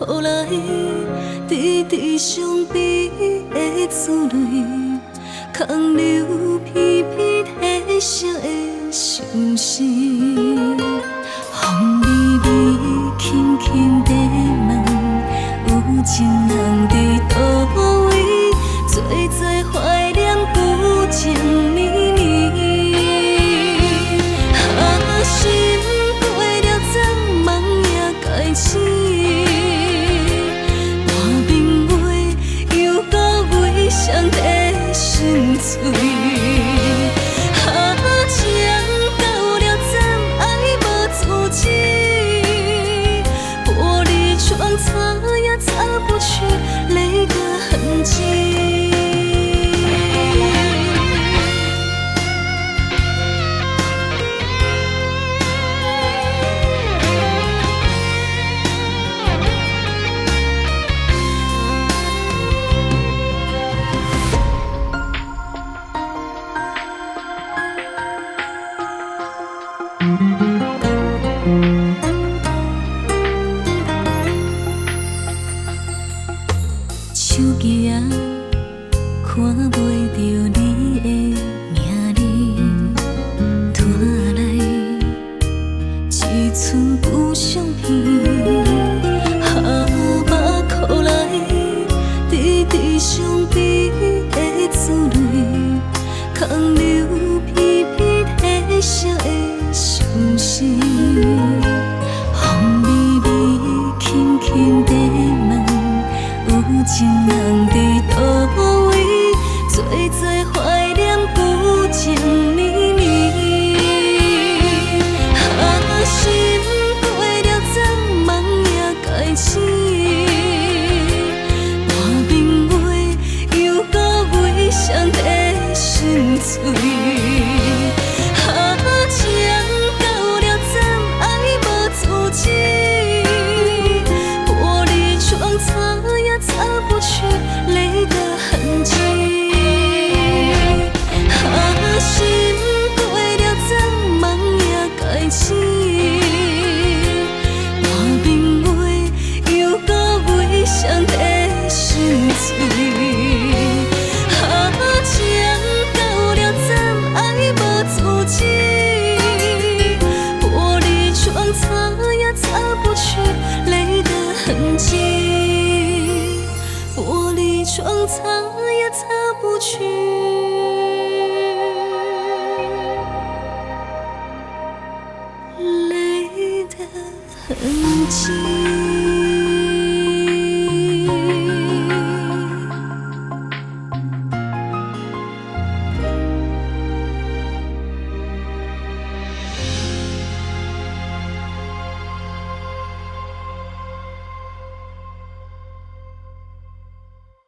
哭来，滴滴伤悲的滋泪，空留片片褪色的伤心。风微微，轻轻地问，有情人伫倒位？做做怀念不情绵绵。心过了怎梦也该醒，半暝话又到尾双地心碎。情到了怎爱无自知，玻璃窗擦也擦不去泪的痕迹。手机啊，看袂到你的名字，拖来一寸旧相片，目哭来，滴滴伤悲的滋泪，空留片片褪色的伤心。风微微，轻轻地问。有情人伫倒位，做做怀念不情绵绵。心过了怎梦也该醒，半暝话又到尾双地心碎。情到了怎爱无自知，玻璃窗擦也擦不去泪的痕迹。心过了怎梦也该醒，半暝话又到尾双地心碎。情到了怎爱无自知，玻璃窗擦也擦不去泪的痕迹。玻璃窗擦也擦不去。